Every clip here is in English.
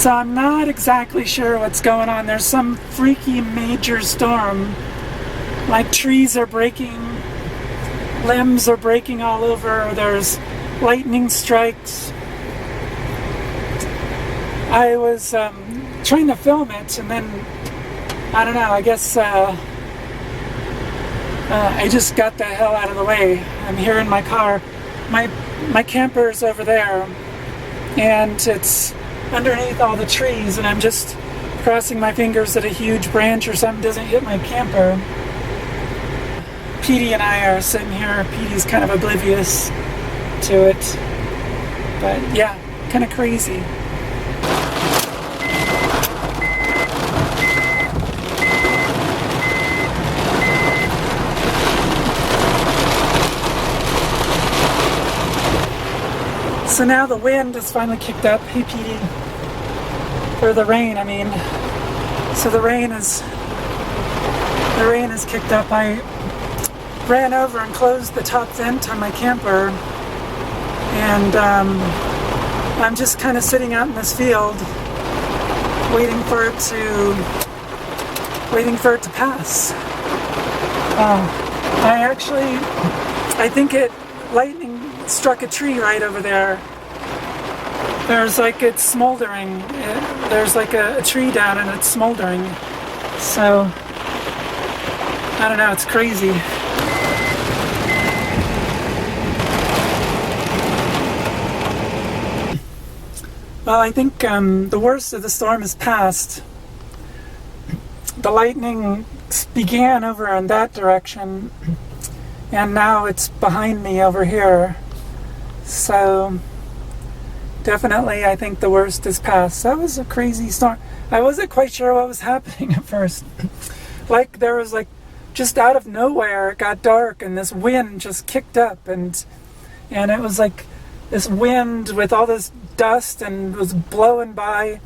So I'm not exactly sure what's going on. There's some freaky major storm. Like trees are breaking, limbs are breaking all over, there's lightning strikes. I was trying to film it, and then, I don't know, I guess I just got the hell out of the way. I'm here in my car. My camper's over there, and it's underneath all the trees, and I'm just crossing my fingers that a huge branch or something doesn't hit my camper. Petey and I are sitting here. Petey's kind of oblivious to it, but yeah, kind of crazy. So now the wind has finally kicked up. Hey, Petey. Or the rain, I mean. So the rain is kicked up. I ran over and closed the top vent on my camper, and I'm just kind of sitting out in this field, waiting for it to pass. I think lightning struck a tree right over there. There's like, it's smoldering. There's like a tree down and it's smoldering. So, I don't know, it's crazy. Well, I think the worst of the storm is past. The lightning began over in that direction, and now it's behind me over here. So, definitely, I think the worst is past. That was a crazy storm. I wasn't quite sure what was happening at first. Like, there was like, just out of nowhere, it got dark, and this wind just kicked up, and it was like this wind with all this dust and was blowing by,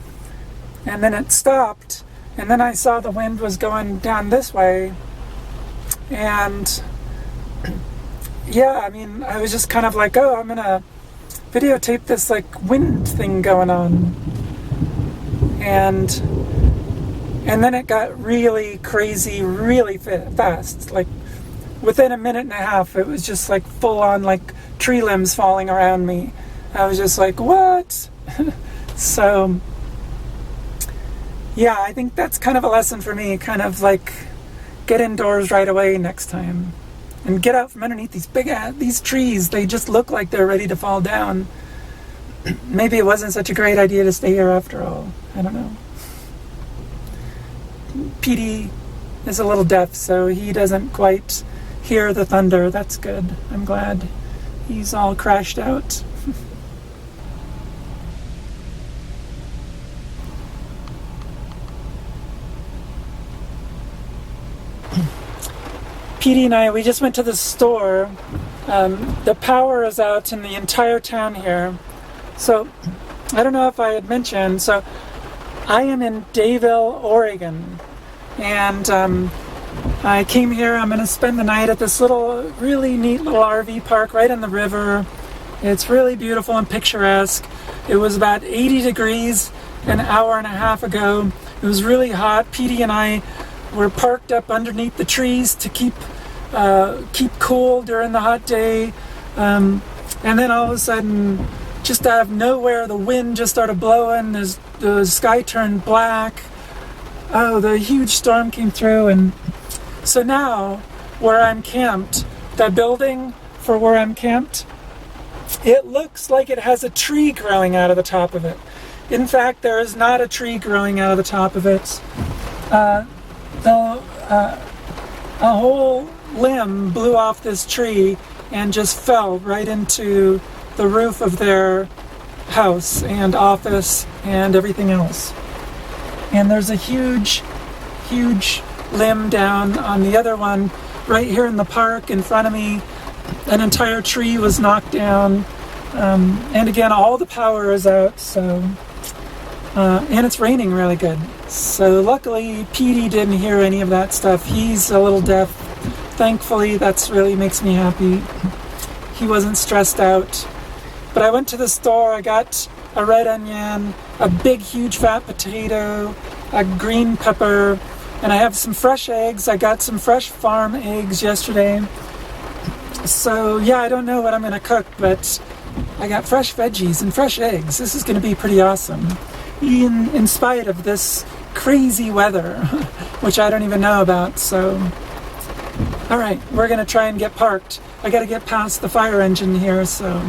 and then it stopped, and then I saw the wind was going down this way, and yeah, I mean, I was just kind of like, oh, I'm gonna videotape this like wind thing going on, and then it got really crazy really fast. Like within a minute and a half, it was just like full on like tree limbs falling around me. I was just like, what? So yeah, I think that's kind of a lesson for me, kind of like get indoors right away next time. And get out from underneath these trees. They just look like they're ready to fall down. Maybe it wasn't such a great idea to stay here after all. I don't know. Petey is a little deaf, so he doesn't quite hear the thunder. That's good. I'm glad he's all crashed out. Petey and I, we just went to the store. The power is out in the entire town here. So, I don't know if I had mentioned, so I am in Dayville, Oregon. And I came here, I'm going to spend the night at this really neat little RV park right on the river. It's really beautiful and picturesque. It was about 80 degrees an hour and a half ago. It was really hot. Petey and I were parked up underneath the trees to keep cool during the hot day, and then all of a sudden, just out of nowhere, the wind just started blowing. The sky turned black. Oh, the huge storm came through, and so now where I'm camped, the building for where I'm camped, it looks like it has a tree growing out of the top of it. In fact, there is not a tree growing out of the top of it. A whole limb blew off this tree and just fell right into the roof of their house and office and everything else. And there's a huge limb down on the other one right here in the park in front of me. An entire tree was knocked down, and again, all the power is out, so and it's raining really good. So luckily Petey didn't hear any of that stuff. He's a little deaf. Thankfully, that's really makes me happy. He wasn't stressed out. But I went to the store, I got a red onion a big, huge fat potato, a green pepper, and I have some fresh eggs. I got some fresh farm eggs yesterday. So yeah, I don't know what I'm going to cook, but I got fresh veggies and fresh eggs. This is going to be pretty awesome, in spite of this crazy weather, which I don't even know about. So, all right, we're going to try and get parked. I got to get past the fire engine here, so...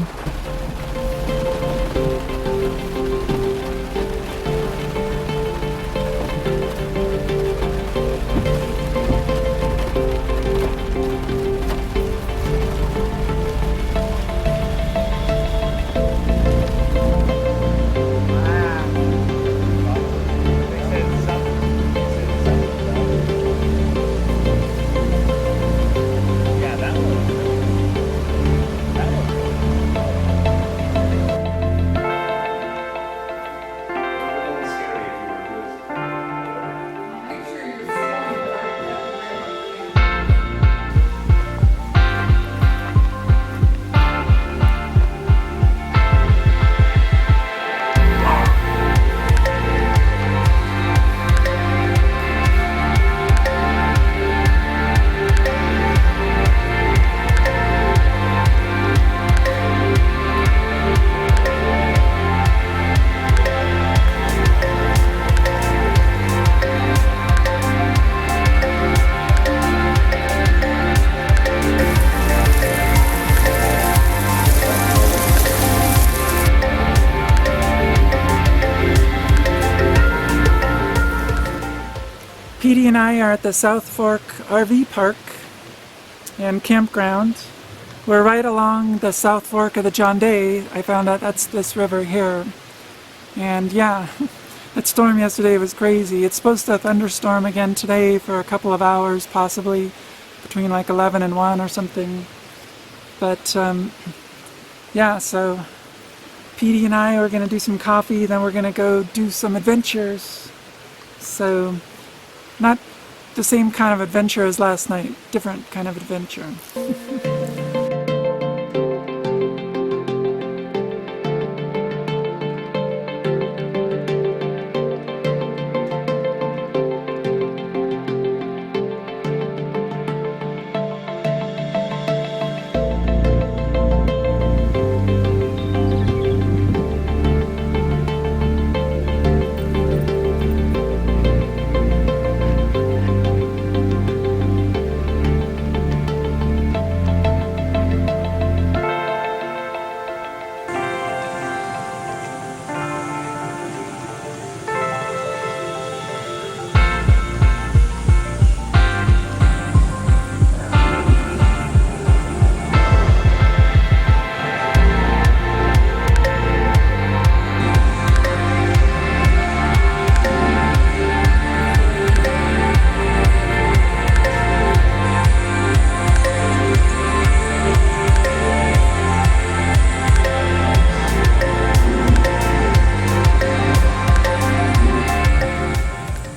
Petey and I are at the South Fork RV Park and Campground. We're right along the South Fork of the John Day. I found out that's this river here. And yeah, that storm yesterday was crazy. It's supposed to thunderstorm again today for a couple of hours, possibly between like 11 and 1 or something. But yeah, so Petey and I are going to do some coffee, then we're going to go do some adventures. So, not the same kind of adventure as last night, different kind of adventure.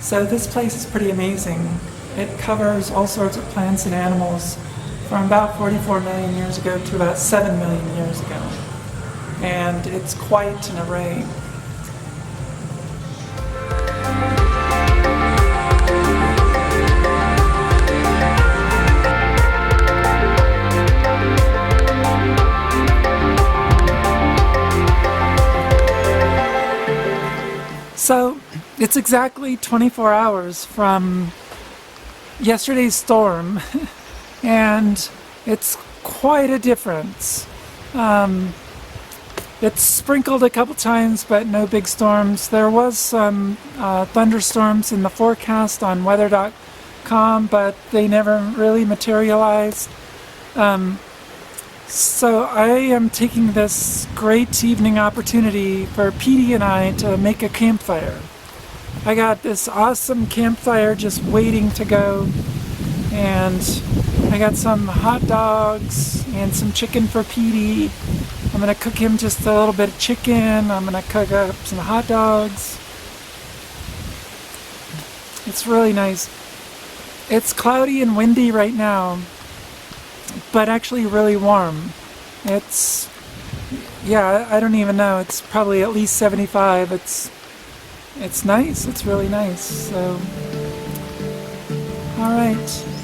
So this place is pretty amazing. It covers all sorts of plants and animals from about 44 million years ago to about 7 million years ago. And it's quite an array. So, it's exactly 24 hours from yesterday's storm, and it's quite a difference. It's sprinkled a couple times, but no big storms. There was some thunderstorms in the forecast on weather.com, but they never really materialized. So I am taking this great evening opportunity for Petey and I to make a campfire. I got this awesome campfire just waiting to go, and I got some hot dogs and some chicken for Petey. I'm going to cook him just a little bit of chicken. I'm going to cook up some hot dogs. It's really nice. It's cloudy and windy right now, but actually really warm. It's, yeah, I don't even know. It's probably at least 75. It's it's nice. It's really nice. So, all right.